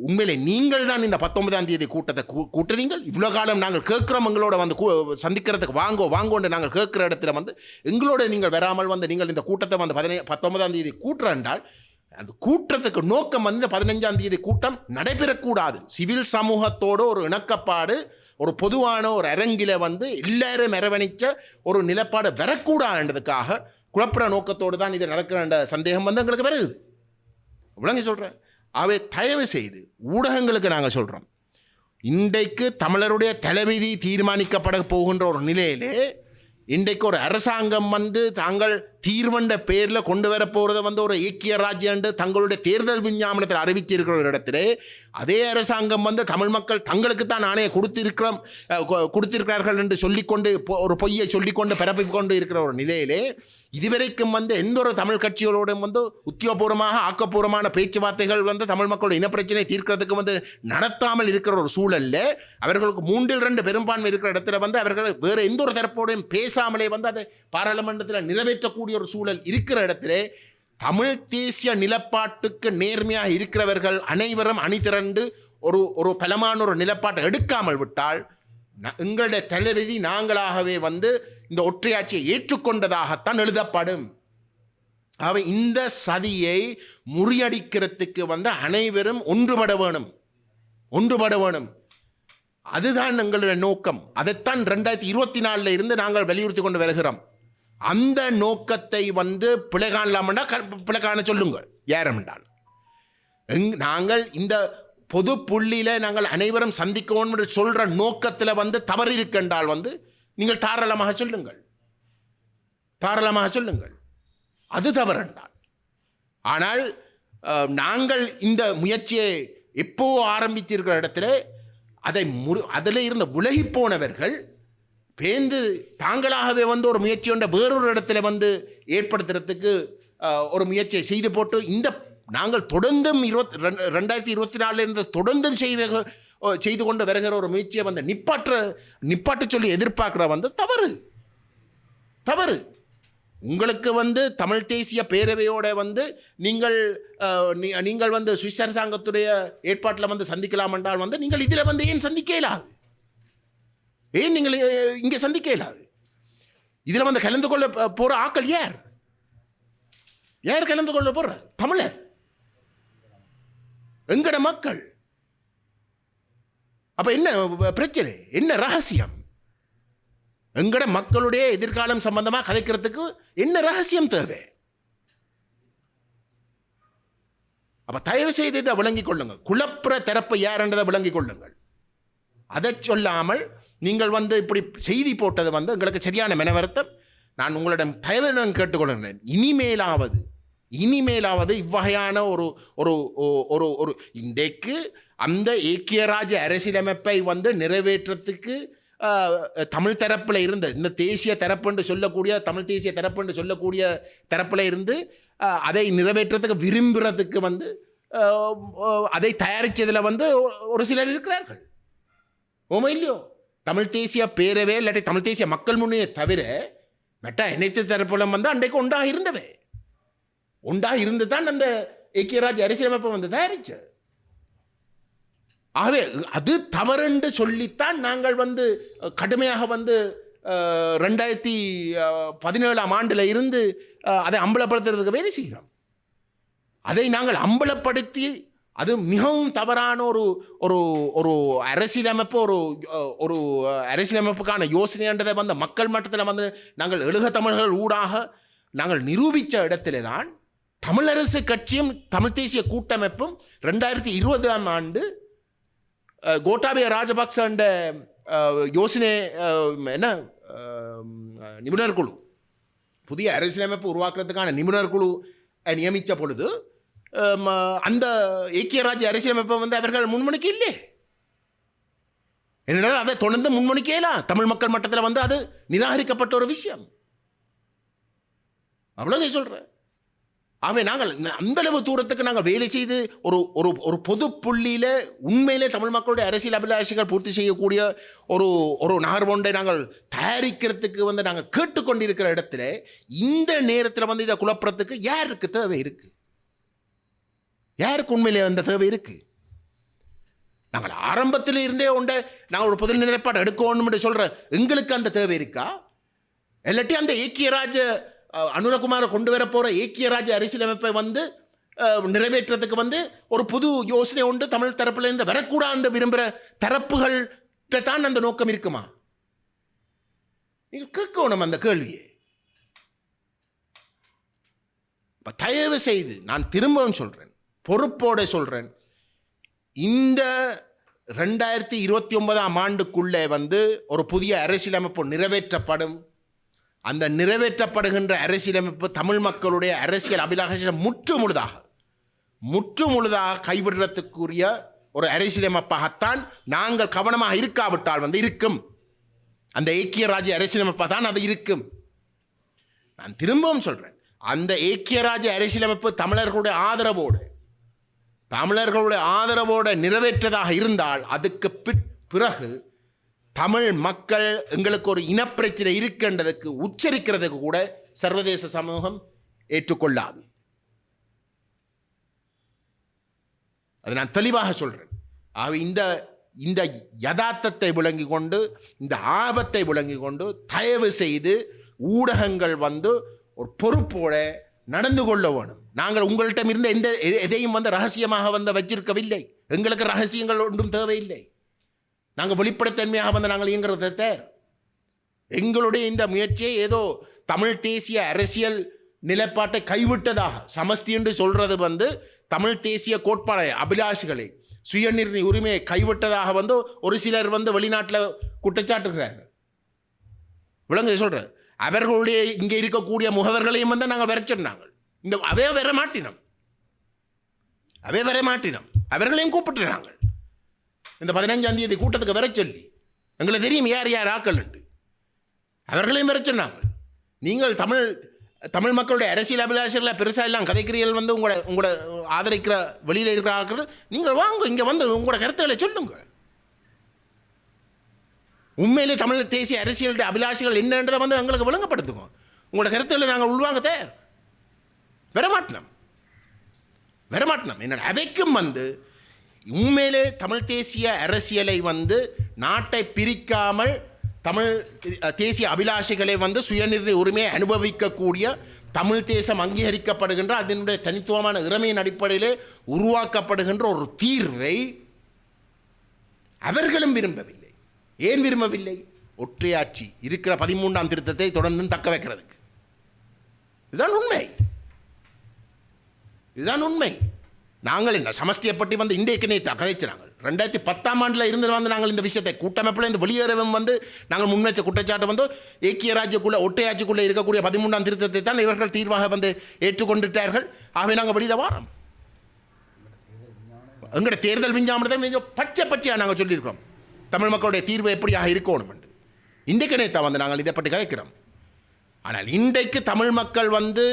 உண்மையிலே நீங்கள் தான் இந்த 19ஆம் தேதி கூட்டத்தை கூட்டுறீங்கள். இவ்வளோ காலம் நாங்கள் கேட்குறோம், எங்களோட வந்து சந்திக்கிறதுக்கு வாங்கோன்னு நாங்கள் கேட்குற இடத்துல வந்து எங்களோட நீங்கள் வராமல் வந்து நீங்கள் இந்த கூட்டத்தை வந்து 19ஆம் தேதி கூட்டுறென்றால் அந்த கூட்டத்துக்கு நோக்கம் வந்து இந்த 15ஆம் தேதி கூட்டம் நடைபெறக்கூடாது. சிவில் சமூகத்தோடு ஒரு இணக்கப்பாடு, ஒரு பொதுவான ஒரு அரங்கில வந்து எல்லாரும் அரவணைச்ச ஒரு நிலப்பாடு வரக்கூடாதுன்றதுக்காக குழப்பற நோக்கத்தோடு தான் இது நடக்கிற சந்தேகம் வந்து எங்களுக்கு வருது. விளங்கி சொல்கிறேன். அவை தயவு செய்து ஊடகங்களுக்கு நாங்கள் சொல்கிறோம், இன்றைக்கு தமிழருடைய தலைவிதி தீர்மானிக்கப்பட போகின்ற ஒரு நிலையிலே இன்றைக்கு ஒரு அரசாங்கம் வந்து தாங்கள் தீர்வண்ட பேரில் கொண்டு வர போகிறத வந்து ஒரு ஐக்கிய ராஜ்யம் தங்களுடைய தேர்தல் விஞ்ஞாபனத்தில் அறிவித்திருக்கிற ஒரு இடத்துல அதே அரசாங்கம் வந்து தமிழ் மக்கள் தங்களுக்கு தான் ஆணையை கொடுத்திருக்கிறார்கள் என்று சொல்லிக்கொண்டு ஒரு பொய்யை சொல்லிக்கொண்டு பரப்பிக்கொண்டு இருக்கிற ஒரு நிலையிலே இதுவரைக்கும் வந்து எந்த ஒரு தமிழ் கட்சிகளோடும் வந்து உத்தியோகபூர்வமாக ஆக்கப்பூர்வமான பேச்சுவார்த்தைகள் வந்து தமிழ் மக்களோட இனப்பிரச்சனை தீர்க்கிறதுக்கு வந்து நடத்தாமல் இருக்கிற ஒரு சூழலில் அவர்களுக்கு 3/2 பெரும்பான்மை இருக்கிற இடத்துல வந்து அவர்கள் வேறு எந்த ஒரு தரப்போடையும் பேசாமலே வந்து அதை பாராளுமன்றத்தில் நிறைவேற்றக்கூடிய ஒரு சூழல் இருக்கிற இடத்துல தமிழ் தேசிய நிலப்பாட்டுக்கு நேர்மையாக இருக்கிறவர்கள் அனைவரும் அணிதிரண்டு ஒரு பலமான ஒரு நிலப்பாட்டை எடுக்காமல் விட்டால் எங்களுடைய தலைவிதி நாங்களாகவே வந்து இந்த ஒற்றையாட்சியை ஏற்றுக்கொண்டதாகத்தான் எழுதப்படும். அவை இந்த சதியை முறியடிக்கிறதுக்கு வந்து அனைவரும் ஒன்றுபட வேணும். அதுதான் எங்களுடைய நோக்கம். அதைத்தான் 2024 இருந்து நாங்கள் வலியுறுத்தி கொண்டு வருகிறோம். அந்த நோக்கத்தை வந்து பிழை காணலாம்னா பிழை காண சொல்லுங்கள் யாரென்றால். நாங்கள் இந்த பொது புள்ளியில் நாங்கள் அனைவரும் சந்திக்கணும் என்று சொல்கிற நோக்கத்தில் வந்து தவறு இருக்கின்றால் வந்து நீங்கள் தாராளமாக சொல்லுங்கள். அது தவறென்றால். ஆனால் நாங்கள் இந்த முயற்சியை எப்போ ஆரம்பித்திருக்கிற இடத்துல அதில் இருந்த விலகி போனவர்கள் பேந்து தாங்களாகவே வந்து ஒரு முயற்சி கொண்ட வேறொரு இடத்துல வந்து ஏற்படுத்துறதுக்கு ஒரு முயற்சியை செய்து போட்டு இந்த நாங்கள் தொடர்ந்தும் 2024 இருந்து தொடர்ந்தும் செய்து கொண்டு வருகிற ஒரு முயற்சியை வந்து நிப்பாட்ட சொல்லி எதிர்பார்க்குற வந்து தவறு. உங்களுக்கு வந்து தமிழ் தேசிய பேரவையோட வந்து நீங்கள் வந்து சுவிஸ் அரசாங்கத்துடைய ஏற்பாட்டில் வந்து சந்திக்கலாம் என்றால் வந்து நீங்கள் இதில் வந்து ஏன் சந்திக்க இயலாது? ஏன் நீங்கள் இங்கே சந்திக்க இயலாது? இதில் வந்து கலந்து கொள்ள போகிற ஆக்கள் யார் கலந்து கொள்ள போகிற? தமிழர், எங்கட மக்கள். அப்போ என்ன பிரச்சனை, என்ன ரகசியம்? எங்கட மக்களுடைய எதிர்காலம் சம்பந்தமாக கதைக்கிறதுக்கு என்ன ரகசியம் தேவை? அப்போ தயவு செய்து இதை விளங்கிக் கொள்ளுங்கள். குழப்புற தரப்பு யார்ன்றதை விளங்கிக் கொள்ளுங்கள். அதை சொல்லாமல் நீங்கள் வந்து இப்படி செய்தி போட்டது வந்து எங்களுக்கு சரியான மெனவருத்தம். நான் உங்களிடம் தயவுடன் கேட்டுக்கொள்கிறேன், இனிமேலாவது இவ்வகையான ஒரு ஒரு ஒரு ஒரு இன்றைக்கு அந்த ஐக்கிய ராஜ்ய அரசியலமைப்பை வந்து நிறைவேற்றத்துக்கு தமிழ் தரப்பில் இருந்த இந்த தேசிய தரப்புன்னு சொல்லக்கூடிய தமிழ் தேசிய தரப்புன்னு சொல்லக்கூடிய தரப்பில் இருந்து அதை நிறைவேற்றத்துக்கு விரும்புகிறதுக்கு வந்து அதை தயாரித்ததில் வந்து ஒரு சிலர் இருக்கிறார்கள். ஓமா இல்லையோ? தமிழ் தேசிய பேரவே இல்லாட்டி தமிழ் தேசிய மக்கள் முன்னே தவிர மெட்டா அனைத்து தரப்புலம் வந்து அன்றைக்கு ஒன்றா இருந்து தான் அந்த ஐக்கிய ராஜ்ய அரசியலமைப்பை வந்து தயாரிச்சு. ஆகவே அது தவறுண்டு சொல்லித்தான் நாங்கள் வந்து கடுமையாக வந்து 2017ஆம் ஆண்டில் இருந்து அதை அம்பலப்படுத்துறதுக்கு வேலை செய்கிறோம். அதை நாங்கள் அம்பலப்படுத்தி அது மிகவும் தவறான ஒரு அரசியலமைப்பு ஒரு அரசியலமைப்புக்கான யோசனைன்றதை வந்து மக்கள் மட்டத்தில் வந்து நாங்கள் எழுக தமிழர்கள் ஊடாக நாங்கள் நிரூபித்த இடத்துல தான் தமிழரசு கட்சியும் தமிழ் தேசிய கூட்டமைப்பும் 2020ஆம் ஆண்டு கோட்டாபய ராஜபக்ச யோசனை என்ன நிபுணர் குழு, புதிய அரசியலமைப்பு உருவாக்குறதுக்கான நிபுணர் குழு நியமித்த பொழுது அந்த ஐக்கிய ராஜ்ய அரசியலமைப்பை வந்து அவர்கள் முன்மொழிக்க இல்லை. என்னென்னால் அதை தொடர்ந்து முன்மொழிக்கலாம். தமிழ் மக்கள் மட்டத்தில் வந்து அது நிராகரிக்கப்பட்ட ஒரு விஷயம். அவ்வளோ சொல்கிறேன். ஆகவே நாங்கள் அந்தளவு தூரத்துக்கு நாங்கள் வேலை செய்து ஒரு ஒரு ஒரு பொது புள்ளியில் உண்மையிலே தமிழ் மக்களுடைய அரசியல் அபிலாஷைகள் பூர்த்தி செய்யக்கூடிய ஒரு ஒரு நகர்வொன்றை நாங்கள் தயாரிக்கிறதுக்கு வந்து நாங்கள் கேட்டுக்கொண்டிருக்கிற இடத்துல இந்த நேரத்தில் வந்து இதை குழப்பறதுக்கு யாருக்கு தேவை இருக்குது? யாருக்கு உண்மையிலே அந்த தேவை இருக்குது? நாங்கள் ஆரம்பத்தில் இருந்தே உண்டை நாங்கள் ஒரு பொது நிலைப்பாடு எடுக்கணும்னு சொல்கிற எங்களுக்கு அந்த தேவை இருக்கா? இல்லாட்டி அந்த ஏக்கிய ராஜ அனுரகுமாரை கொண்டு வர போகிற ஏக்கிய ராஜ அரசியலமைப்பை வந்து நிறைவேற்றத்துக்கு வந்து ஒரு புது யோசனை உண்டு தமிழ் தரப்பில் இருந்து வரக்கூடாது விரும்புகிற தரப்புகள்கிட்ட தான் அந்த நோக்கம் இருக்குமா? நீங்கள் கேட்கணும் அந்த கேள்வியை. தயவு செய்து நான் திரும்பவும் சொல்கிறேன், பொறுப்போடு சொல்கிறேன், இந்த 2029 ஆண்டுக்குள்ளே வந்து ஒரு புதிய அரசியலமைப்பு நிறைவேற்றப்படும். அந்த நிறைவேற்றப்படுகின்ற அரசியலமைப்பு தமிழ் மக்களுடைய அரசியல் அபிலாஷை முற்று முழுதாக கைவிடுறதுக்குரிய ஒரு அரசியலமைப்பாகத்தான் நாங்கள் கவனமாக இருக்காவிட்டால் வந்து இருக்கும். அந்த ஏக்கிய ராஜ்ய அரசியலமைப்பாக தான் அது இருக்கும். நான் திரும்பவும் சொல்கிறேன், அந்த ஏக்கிய ராஜ்ய அரசியலமைப்பு தமிழர்களுடைய ஆதரவோடு நிறைவேற்றதாக இருந்தால் அதுக்கு பிறகு தமிழ் மக்கள் எங்களுக்கு ஒரு இனப்பிரச்சனை இருக்கின்றதுக்கு உச்சரிக்கிறதுக்கு கூட சர்வதேச சமூகம் ஏற்றுக்கொள்ளாது. அதை நான் தெளிவாக சொல்கிறேன். ஆக இந்த யதார்த்தத்தை விளங்கி கொண்டு, இந்த ஆபத்தை விளங்கி கொண்டு தயவு செய்து ஊடகங்கள் வந்து ஒரு பொறுப்போட நடந்து கொள்ள வேணும். நாங்கள் உங்கள்கிட்ட இருந்த எதையும் வந்து ரகசியமாக வந்து வச்சிருக்கவில்லை. எங்களுக்கு ரகசியங்கள் ஒன்றும் தேவையில்லை. நாங்கள் வெளிப்படைத்தன்மையாக வந்து நாங்கள் இயங்குறத தேர். எங்களுடைய இந்த முயற்சியை ஏதோ தமிழ் தேசிய அரசியல் நிலைப்பாட்டை கைவிட்டதாக சமஷ்டி என்று சொல்கிறது வந்து தமிழ் தேசிய கோட்பாடை அபிலாஷிகளை சுயநிர்ணய உரிமையை கைவிட்டதாக வந்து ஒரு சிலர் வந்து வெளிநாட்டில் குற்றச்சாட்டுகிறார்கள். விளங்க சொல்கிறேன். அவர்களுடைய இங்கே இருக்கக்கூடிய முகவர்களையும் வந்து நாங்கள் வரைச்சிருந்தாங்க. அவே வர மாட்டினோம், அவர்களையும் கூப்பிட்டுறாங்க. இந்த 15ஆம் தேதி கூட்டத்துக்கு வர சொல்லி எங்களுக்கு தெரியும் யார் யார் ஆக்கள் உண்டு. அவர்களையும் வர சொன்னாங்க. நீங்கள் தமிழ் மக்களுடைய அரசியல் அபிலாஷைகளை பெருசாக எல்லாம் கதைக்கிறீர்கள் வந்து உங்களோட ஆதரிக்கிற வெளியில் இருக்கிற ஆக்கள் நீங்கள் வாங்க, இங்கே வந்து உங்களோட கருத்துக்களை சொல்லுங்க. உண்மையிலே தமிழ் தேசிய அரசியல் அபிலாஷைகள் என்னன்றதை வந்து எங்களுக்கு விளங்கப்படுத்துவோம். உங்களோட கருத்துக்களை நாங்கள் உள்வாங்க தயார். வரமாட்டோம். என்னோட அவைக்கும் வந்து உண்மையிலே தமிழ் தேசிய அரசியலை வந்து நாட்டை பிரிக்காமல் தமிழ் தேசிய அபிலாஷைகளை வந்து சுயநிர்ணய உரிமையை அனுபவிக்கக்கூடிய தமிழ் தேசம் அங்கீகரிக்கப்படுகின்ற அதனுடைய தனித்துவமான இறைமையின் அடிப்படையிலே உருவாக்கப்படுகின்ற ஒரு தீர்வை அவர்களும் விரும்பவில்லை. ஏன் விரும்பவில்லை? ஒற்றையாட்சி இருக்கிற 13ஆம் திருத்தத்தை தொடர்ந்து தக்க வைக்கிறதுக்கு. இதுதான் உண்மை. நாங்கள் என்ன சமஷ்டியை பற்றி வந்து இன்றைக்கு கதைச்சினாங்க. 2010ஆம் ஆண்டில் இருந்து வந்து நாங்கள் இந்த விஷயத்தை கூட்டமைப்பில் இந்த வெளியேறவும் வந்து நாங்கள் முன்வைச்ச குற்றச்சாட்டு வந்து ஏக்கிய ராஜ்யக்குள்ளே ஒட்டையாட்சிக்குள்ளே இருக்கக்கூடிய 13ஆம் திருத்தத்தை தான் இவர்கள் தீர்வாக வந்து ஏற்றுக்கொண்டுட்டார்கள். ஆகவே நாங்கள் வெளியில் வாரோம். எங்களோட தேர்தல் விஞ்ஞாபனத்தை பச்சையாக நாங்கள் சொல்லியிருக்கிறோம் தமிழ் மக்களுடைய தீர்வு எப்படியாக இருக்கணும் என்று. இன்றைக்கு வந்து நாங்கள் இதை பற்றி கதைக்கிறோம். ஆனால் இன்றைக்கு தமிழ் மக்கள் வந்து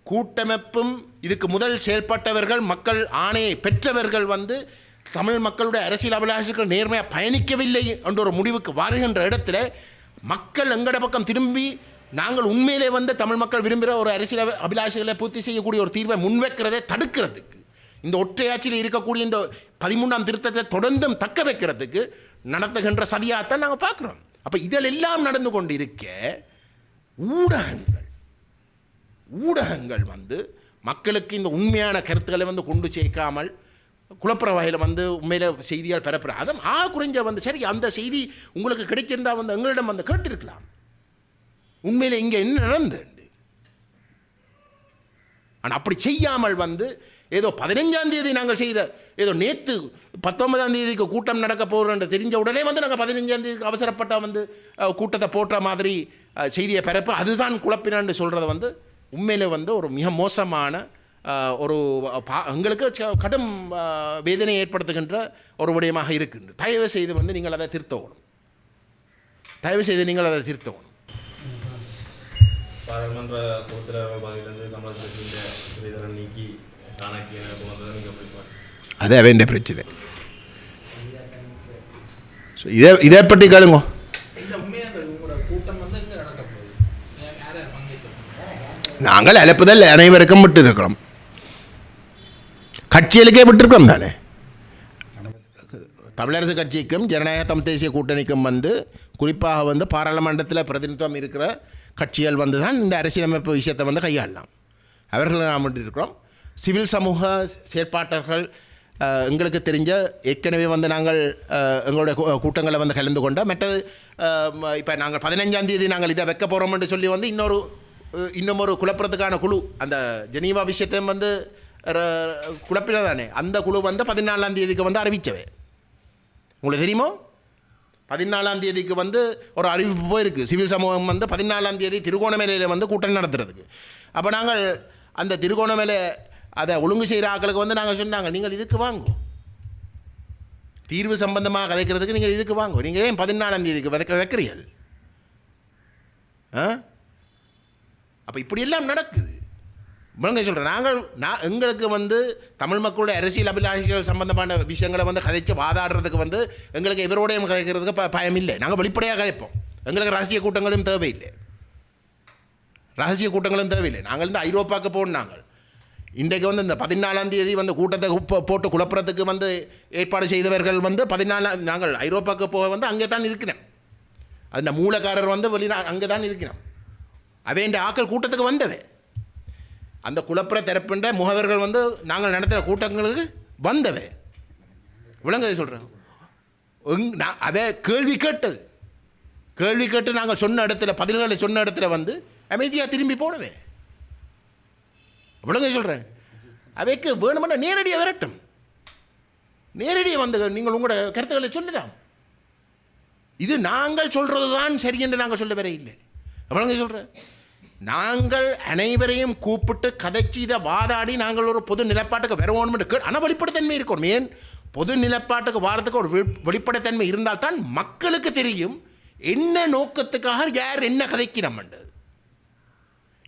கூட்டமைப்பும் இதுக்கு முதல் செயல்பட்டவர்கள் மக்கள் ஆணையை பெற்றவர்கள் வந்து தமிழ் மக்களுடைய அரசியல் அபிலாஷைகள் நேர்மையாக பயணிக்கவில்லை என்ற ஒரு முடிவுக்கு வருகின்ற இடத்துல மக்கள் எங்கட பக்கம் திரும்பி நாங்கள் உண்மையிலே வந்து தமிழ் மக்கள் விரும்புகிற ஒரு அரசியல் அபிலாஷைகளை பூர்த்தி செய்யக்கூடிய ஒரு தீர்வை முன்வைக்கிறதை தடுக்கிறதுக்கு, இந்த ஒற்றையாட்சியில் இருக்கக்கூடிய இந்த 13ஆம் திருத்தத்தை தொடர்ந்தும் தக்க வைக்கிறதுக்கு நடத்துகின்ற சதியாகத்தான் நாங்கள் பார்க்குறோம். அப்போ இதெல்லாம் நடந்து கொண்டு இருக்க ஊடகங்கள் வந்து மக்களுக்கு இந்த உண்மையான கருத்துக்களை வந்து கொண்டு சேர்க்காமல் குழப்புற வகையில் வந்து உண்மையில செய்தியால் பெறப்படுற அதுவும் குறைஞ்ச வந்து சரி அந்த செய்தி உங்களுக்கு கிடைச்சிருந்தால் வந்து எங்களிடம் வந்து கேட்டிருக்கலாம் உண்மையில இங்கே என்ன நடந்து. ஆனால் அப்படி செய்யாமல் வந்து ஏதோ 15ஆம் தேதி நாங்கள் செய்த ஏதோ நேற்று 19ஆம் தேதிக்கு கூட்டம் நடக்க போகிறோன்ற தெரிஞ்ச உடனே வந்து நாங்கள் 15ஆம் தேதிக்கு அவசரப்பட்ட வந்து கூட்டத்தை போட்ட மாதிரி செய்தியை பிறப்பு அதுதான் குழப்பினான்னு சொல்கிறத வந்து உண்மையிலே வந்து ஒரு மிக மோசமான ஒரு எங்களுக்கு கடும் வேதனை ஏற்படுத்துகின்ற ஒரு விடயமாக இருக்கின்ற. தயவு செய்து வந்து நீங்கள் அதை திருத்தணும். பாராளுமன்ற பொறுத்தர பாதையிலிருந்து கமலத்தின் ஸ்ரீதரன் நீக்கி சாணக்கியனை வந்ததை நீங்கள் எப்படி பார்த்து அது அவன் பிரச்சனை. இதை பற்றி கேளுங்க. நாங்கள் அழைப்புதல் அனைவருக்கும் விட்டு இருக்கிறோம், கட்சிகளுக்கே விட்டுருக்கோம் தானே. தமிழரசு கட்சிக்கும் ஜனநாயக தமிழ் தேசிய கூட்டணிக்கும் குறிப்பாக பாராளுமன்றத்தில் பிரதிநிதித்துவம் இருக்கிற கட்சிகள் தான் இந்த அரசியலமைப்பு விஷயத்தை கையாளலாம். அவர்கள் நாம் இருக்கிறோம். சிவில் சமூக செயற்பாட்டர்கள் எங்களுக்கு தெரிஞ்ச ஏற்கனவே நாங்கள் எங்களுடைய கூட்டங்களை கலந்து கொண்ட மற்றது இப்போ நாங்கள் 15ஆம் தேதி நாங்கள் இதை வைக்க போகிறோம் என்று சொல்லி இன்னும் ஒரு குழப்பறதுக்கான குழு அந்த ஜெனீவா விஷயத்தை குழப்பினதானே அந்த குழு 14ஆம் தேதிக்கு அறிவிச்சவே. உங்களுக்கு தெரியுமோ 14ஆம் தேதிக்கு ஒரு அறிவிப்பு போயிருக்கு. சிவில் சமூகம் 14ஆம் தேதி திருகோணமலையில் கூட்டம் நடத்துறதுக்கு. அப்போ நாங்கள் அந்த திருகோணமலை அதை ஒழுங்கு செய்கிற ஆக்களுக்கு நாங்கள் சொன்னாங்க, நீங்கள் இதுக்கு வாங்கும் தீர்வு சம்பந்தமாக கதைக்கிறதுக்கு நீங்கள் இதுக்கு வாங்கும், நீங்கள் ஏன் 14ஆம் தேதிக்கு வைக்கிறீர்கள்? அப்போ இப்படியெல்லாம் நடக்குது. முழங்க சொல்கிறேன், எங்களுக்கு தமிழ் மக்களுடைய அரசியல் அபிலாஷிகள் சம்பந்தமான விஷயங்களை கதைச்சு வாதாடுறதுக்கு எங்களுக்கு இவரோடையும் கதைக்கிறதுக்கு பயம் இல்லை. நாங்கள் வெளிப்படையாக கதைப்போம். எங்களுக்கு ரகசிய கூட்டங்களும் தேவையில்லை, நாங்கள் ஐரோப்பாவுக்கு போகணும். நாங்கள் இன்றைக்கு இந்த 14ஆம் தேதி கூட்டத்தை போட்டு குழப்பறதுக்கு ஏற்பாடு செய்தவர்கள் 14 நாங்கள் ஐரோப்பாவுக்கு போக அங்கே தான் இருக்கிறோம். அந்த மூலக்காரர் அங்கே தான் இருக்கிறோம். அவேண்ட ஆக்கள் கூட்டத்துக்கு வந்தவே அந்த குழப்பற தரப்புண்ட முகவர்கள் நாங்கள் நடத்துகிற கூட்டங்களுக்கு வந்தவே. விளங்கதை சொல்கிறேன். அதை கேள்வி கேட்டு நாங்கள் சொன்ன இடத்துல பதில்களை சொன்ன இடத்துல அமைதியாக திரும்பி போடவே. விளங்க சொல்கிறேன். அவைக்கு வேணுமென்னா நேரடியாக விரட்டும், நேரடியாக நீங்கள் உங்களோட கருத்துக்களை சொல்லலாம். இது நாங்கள் சொல்கிறது தான் சரி என்று நாங்கள் சொல்ல வர இல்லை. விளங்க சொல்கிறேன். நாங்கள் அனைவரையும் கூப்பிட்டு கதைச்சி இதை வாதாடி நாங்கள் ஒரு பொது நிலப்பாட்டுக்கு வரவோன்னு ஆனால் வெளிப்படைத்தன்மை இருக்கணும். ஏன் பொது நிலப்பாட்டுக்கு வாரத்துக்கு ஒரு வெளிப்படைத்தன்மை இருந்தால்தான் மக்களுக்கு தெரியும் என்ன நோக்கத்துக்காக யார் என்ன கதைக்கிறோம்ன்றது.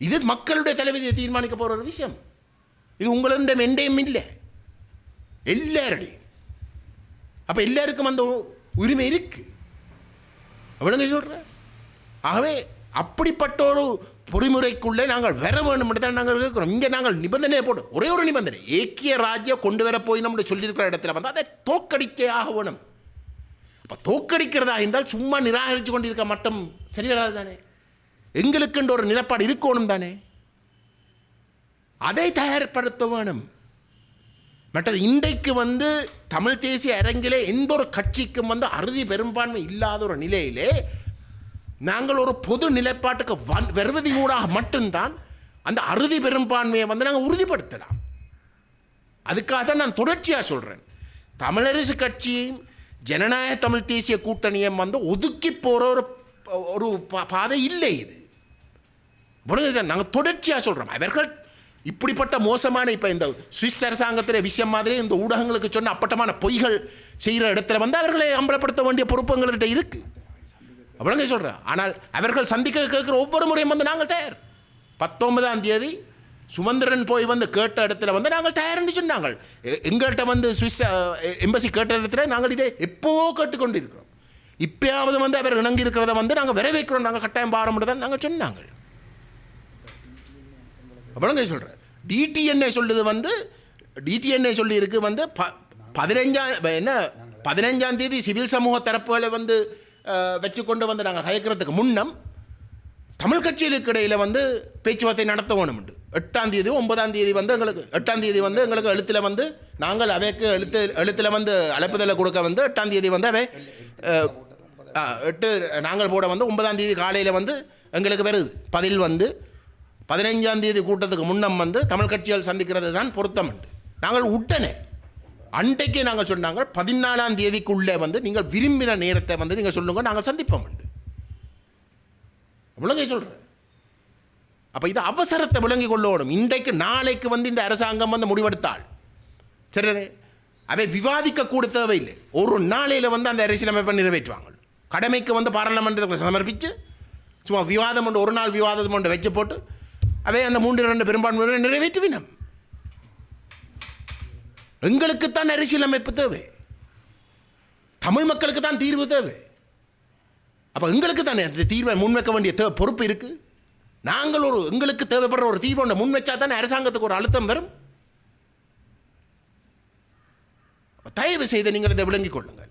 இது மக்களுடைய தலைவிதியை தீர்மானிக்க போகிற ஒரு விஷயம். இது உங்களிடம் எண்டையும் இல்லை, எல்லாருடையும். அப்போ எல்லாருக்கும் அந்த உரிமை இருக்கு. அவ்வளோங்க சொல்கிறேன். ஆகவே அப்படிப்பட்ட ஒரு பொறிமுறைக்குள்ளே நாங்கள் வர வேண்டும் என்று தான் நாங்கள் கேட்குறோம். இங்கே நாங்கள் நிபந்தனை போட்டு ஒரே ஒரு நிபந்தனை, ஏக்கிய ராஜ்யம் கொண்டு வர போய் நம்மளுடைய சொல்லியிருக்கிற இடத்துல அதை தோக்கடிக்கே ஆக வேணும். அப்போ தோக்கடிக்கிறதா இருந்தால் சும்மா நிராகரித்து கொண்டிருக்க மட்டும் சரியானது தானே. எங்களுக்குன்ற ஒரு நிலப்பாடு இருக்கணும் தானே, அதை தயார்படுத்த வேணும். மற்றது இன்றைக்கு தமிழ் தேசிய அரங்கிலே எந்த ஒரு கட்சிக்கும் அறுதி பெரும்பான்மை இல்லாத ஒரு நிலையிலே நாங்கள் ஒரு பொது நிலைப்பாட்டுக்கு வருவதின் ஊடாக மட்டும்தான் அந்த அறுதி பெரும்பான்மையை நாங்கள் உறுதிப்படுத்தலாம். அதுக்காக தான் நான் தொடர்ச்சியாக சொல்கிறேன், தமிழரசு கட்சியையும் ஜனநாயக தமிழ் தேசிய கூட்டணியும் ஒதுக்கி போகிற ஒரு பாதை இல்லை. இது நாங்கள் தொடர்ச்சியாக சொல்கிறோம். அவர்கள் இப்படிப்பட்ட மோசமான இப்போ இந்த சுவிஸ் அரசாங்கத்தில் விஷயம் மாதிரி இந்த ஊடகங்களுக்கு சொன்ன அப்பட்டமான பொய்கள் செய்கிற இடத்துல அவர்களை அம்பலப்படுத்த வேண்டிய பொறுப்பு எங்கள்கிட்ட இருக்குது. அவ்வளோங்க சொல்கிறேன். ஆனால் அவர்கள் சந்திக்க கேட்குற ஒவ்வொரு முறையும் நாங்கள் தயார். 19ஆம் தேதி சுமந்திரன் போய் கேட்ட இடத்துல நாங்கள் தயார்னு சொன்னாங்க. எங்கள்கிட்ட சுவிஸ் எம்பசி கேட்ட இடத்துல நாங்கள் இதை எப்போவோ கேட்டுக்கொண்டு இருக்கிறோம். இப்போயாவது அவர் இணங்கி இருக்கிறத நாங்கள் வரவேற்கிறோம், நாங்கள் கட்டாயம் பாரம்பரிய தான் நாங்கள் சொன்னாங்க. அவ்வளோங்க சொல்கிறேன். டிடிஎன்ஏ சொல்லுது டிடிஎன்ஏ சொல்லி இருக்கு 15ஆம் தேதி சிவில் சமூக தரப்புகளை வச்சுக்கொண்டு நாங்கள் கதைக்கிறதுக்கு முன்னம் தமிழ் கட்சிகளுக்கு இடையில் பேச்சுவார்த்தை நடத்த வேணும். 8ஆம் தேதி 9ஆம் தேதி எங்களுக்கு 8ஆம் தேதி எங்களுக்கு எழுத்தில் நாங்கள் அவைக்கு எழுத்தில் அழைப்புதலை கொடுக்க 8ஆம் தேதி அவை 8 நாங்கள் போட 9ஆம் தேதி காலையில் எங்களுக்கு வருது பதில் 15ஆம் தேதி கூட்டத்துக்கு முன்னம் தமிழ் கட்சிகள் சந்திக்கிறது தான் பொருத்தம் உண்டு. நாங்கள் உடனே அன்றைக்கே நாங்கள் சொன்னாங்க 14ஆம் தேதிக்குள்ளே நீங்கள் விரும்பின நேரத்தை நீங்கள் சொல்லுங்கள், நாங்கள் சந்திப்போம் உண்டு. விளங்கி சொல்கிறேன். அப்போ இது அவசரத்தை விளங்கி கொள்ளணும். இன்றைக்கு நாளைக்கு இந்த அரசாங்கம் முடிவெடுத்தால் சரி, அவை விவாதிக்க கூட தேவையில்லை. ஒரு நாளையில் அந்த அரசியலமைப்பை நிறைவேற்றுவாங்க. கடமைக்கு பாராளுமன்றத்தில் சமர்ப்பித்து சும்மா விவாதம் ஒன்று ஒரு நாள் விவாதம் ஒன்று வச்சு போட்டு அவை அந்த 3-2 பெரும்பான்மையை நிறைவேற்றுவினம். எங்களுக்குத்தான் அரசியலமைப்பு தேவை, தமிழ் மக்களுக்கு தான் தீர்வு தேவை. அப்போ எங்களுக்கு தானே அந்த தீர்வை முன்வைக்க வேண்டிய பொறுப்பு இருக்குது. நாங்கள் எங்களுக்கு தேவைப்படுற ஒரு தீர்வை ஒன்று முன் வச்சா தானே அரசாங்கத்துக்கு ஒரு அழுத்தம் வரும். தயவு செய்து நீங்கள் இதை விளங்கிக் கொள்ளுங்கள்.